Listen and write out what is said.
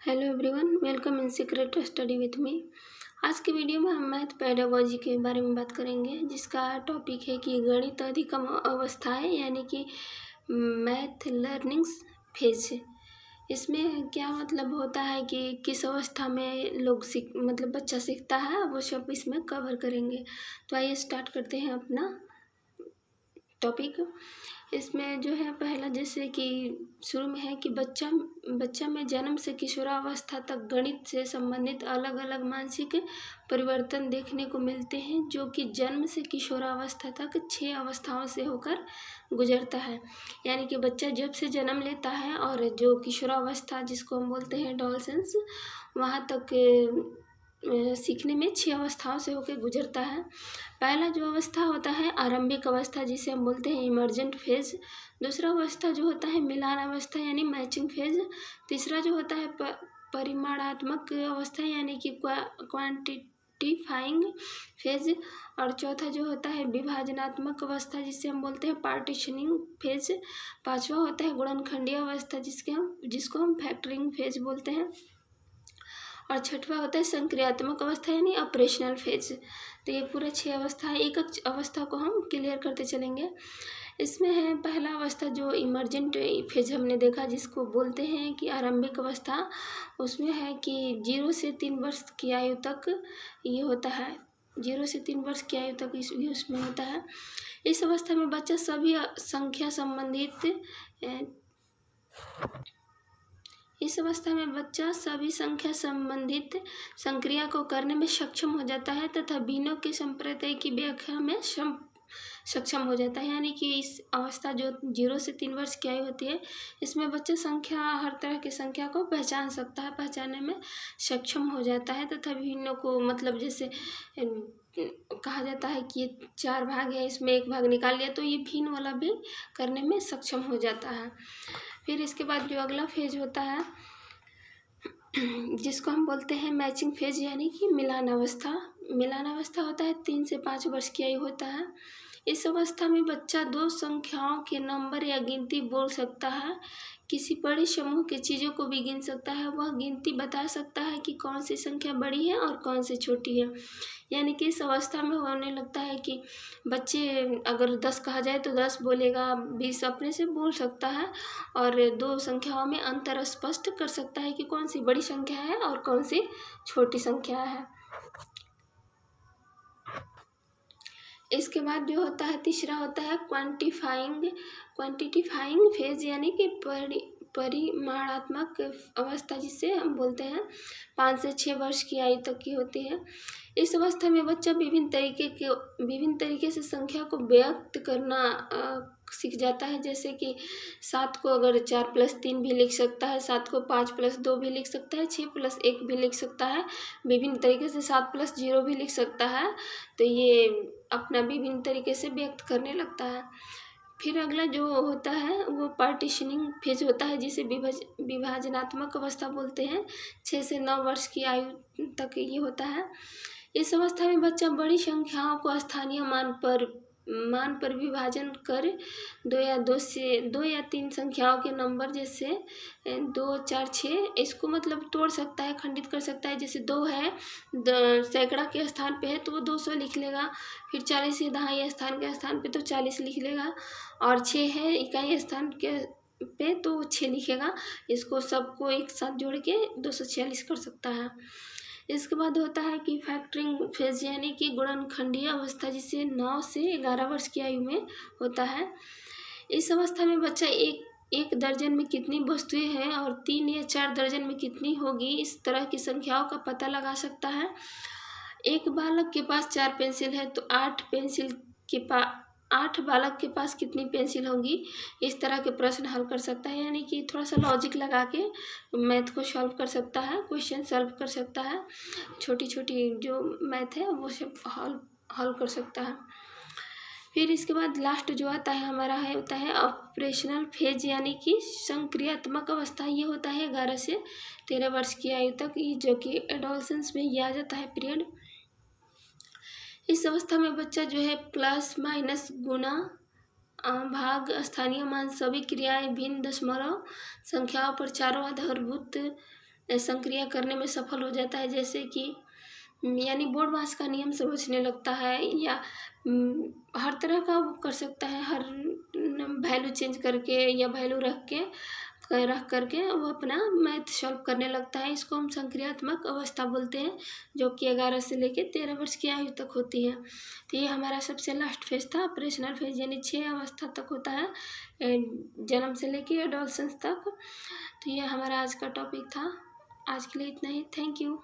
Hello everyone, welcome in secret study with me. आज के video में हम मैथ पेडागोजी के बारे में बात करेंगे, जिसका टॉपिक है कि गणित अधिगम अवस्थाएं यानी कि मैथ लर्निंग्स फेज। इसमें क्या मतलब होता है कि किस अवस्था में लोग बच्चा सीखता है, वो सब इसमें कवर करेंगे। तो आइए स्टार्ट करते हैं अपना टॉपिक। इसमें जो है पहला, जैसे कि शुरू में है कि बच्चा में जन्म से किशोरावस्था तक गणित से संबंधित अलग अलग मानसिक परिवर्तन देखने को मिलते हैं, जो कि जन्म से किशोरावस्था तक 6 अवस्थाओं से होकर गुजरता है। यानी कि बच्चा जब से जन्म लेता है और जो किशोरावस्था जिसको हम बोलते हैं एडोलसेंस, वहाँ तक सीखने में 6 अवस्थाओं से होकर गुजरता है। पहला जो अवस्था होता है आरंभिक अवस्था, जिसे हम बोलते हैं इमर्जेंट फेज। दूसरा अवस्था जो होता है मिलान अवस्था यानी मैचिंग फेज। तीसरा जो होता है परिमाणात्मक अवस्था यानी कि क्वांटिफाइंग फेज। और चौथा जो होता है विभाजनात्मक अवस्था, जिसे हम बोलते हैं पार्टीशनिंग फेज। पांचवा होता है गुणनखंडीय अवस्था, जिसको हम फैक्टरिंग फेज बोलते हैं। और छठवा होता है संक्रियात्मक अवस्था यानी ऑपरेशनल फेज। तो ये पूरा 6 अवस्था है। एक अवस्था को हम क्लियर करते चलेंगे। इसमें है पहला अवस्था जो इमर्जेंट फेज हमने देखा, जिसको बोलते हैं कि आरंभिक अवस्था। उसमें है कि 0 से 3 वर्ष की आयु तक ये होता है। 0 से 3 वर्ष की आयु तक उसमें होता है। इस अवस्था में बच्चा सभी संख्या संबंधित संक्रिया को करने में सक्षम हो जाता है तथा भिन्नों के संप्रत्यय की व्याख्या में सक्षम हो जाता है। यानी कि इस अवस्था जो 0 से 3 वर्ष की आयु होती है, इसमें बच्चा हर तरह की संख्या को पहचान सकता है, पहचानने में सक्षम हो जाता है तथा भिन्नों को जैसे कहा जाता है कि ये 4 भाग है, इसमें 1 भाग निकाल लिया तो ये भिन्न वाला भी करने में सक्षम हो जाता है। फिर इसके बाद जो अगला फेज होता है, जिसको हम बोलते हैं मैचिंग फेज यानी कि मिलान अवस्था। मिलान अवस्था होता है 3 से 5 वर्ष की आयु होता है। इस अवस्था में बच्चा 2 संख्याओं के नंबर या गिनती बोल सकता है, किसी बड़े समूह के चीज़ों को भी गिन सकता है। वह गिनती बता सकता है कि कौन सी संख्या बड़ी है और कौन सी छोटी है। यानी कि इस अवस्था में होने लगता है कि बच्चे अगर 10 कहा जाए तो 10 बोलेगा, 20 अपने से बोल सकता है और 2 संख्याओं में अंतर स्पष्ट कर सकता है कि कौन सी बड़ी संख्या है और कौन सी छोटी संख्या है। इसके बाद जो होता है तीसरा होता है क्वांटिफाइंग फेज यानी कि परिमाणात्मक अवस्था, जिसे हम बोलते हैं 5 से 6 वर्ष की आयु तक की होती है। इस अवस्था में बच्चा विभिन्न तरीके से संख्या को व्यक्त करना सीख जाता है। जैसे कि 7 को अगर 4 + 3 भी लिख सकता है, 7 को 5 + 2 भी लिख सकता है, 6 + 1 भी लिख सकता है, विभिन्न तरीके से 7 + 0 भी लिख सकता है। तो ये अपना विभिन्न तरीके से व्यक्त करने लगता है। फिर अगला जो होता है वो पार्टीशनिंग फेज होता है, जिसे विभाजनात्मक अवस्था बोलते हैं। 6 से 9 वर्ष की आयु तक ये होता है। इस अवस्था में बच्चा बड़ी संख्याओं को स्थानीय मान पर विभाजन कर 2 या 3 संख्याओं के नंबर जैसे 2, 4, 6 इसको तोड़ सकता है, खंडित कर सकता है। जैसे 2 है, सैकड़ा के स्थान पे है तो वो 200 लिख लेगा। फिर 40 है दहाई स्थान के स्थान पे तो 40 लिख लेगा। और 6 है इकाई स्थान के पे तो 6 लिखेगा। इसको सबको एक साथ जोड़ के 246 कर सकता है। इसके बाद होता है कि फैक्टरिंग फेज यानी कि गुणनखंडीय अवस्था, जिसे 9 से 11 वर्ष की आयु में होता है। इस अवस्था में बच्चा एक दर्जन में कितनी वस्तुएं हैं और 3 या 4 दर्जन में कितनी होगी, इस तरह की संख्याओं का पता लगा सकता है। एक बालक के पास 4 पेंसिल है तो 8 बालक के पास कितनी पेंसिल होंगी, इस तरह के प्रश्न हल कर सकता है। यानी कि थोड़ा सा लॉजिक लगा के मैथ को सॉल्व कर सकता है, क्वेश्चन सॉल्व कर सकता है। छोटी छोटी जो मैथ है वो सब हल कर सकता है। फिर इसके बाद लास्ट जो आता है हमारा होता है ऑपरेशनल फेज यानी कि संक्रियात्मक अवस्था। ये होता है 11 से 13 वर्ष की आयु तक, जो कि एडोलसेंस में ये आ जाता है पीरियड। इस अवस्था में बच्चा जो है प्लस माइनस गुणा भाग स्थानीय मान सभी क्रियाएं भिन्न दशमलव संख्याओं पर चारों आधारभूत संक्रिया करने में सफल हो जाता है, जैसे कि यानी बोर्ड मास का नियम समझने लगता है, या हर तरह का वो कर सकता है, हर वैल्यू चेंज करके या वैल्यू रख करके वो अपना मैथ सॉल्व करने लगता है। इसको हम संक्रियात्मक अवस्था बोलते हैं, जो कि 11 से लेकर 13 वर्ष की आयु तक होती है। तो ये हमारा सबसे लास्ट फेज था, ऑपरेशनल फेज, यानी 6 अवस्था तक होता है जन्म से लेकर एडोलसेंस तक। तो ये हमारा आज का टॉपिक था। आज के लिए इतना ही। Thank you.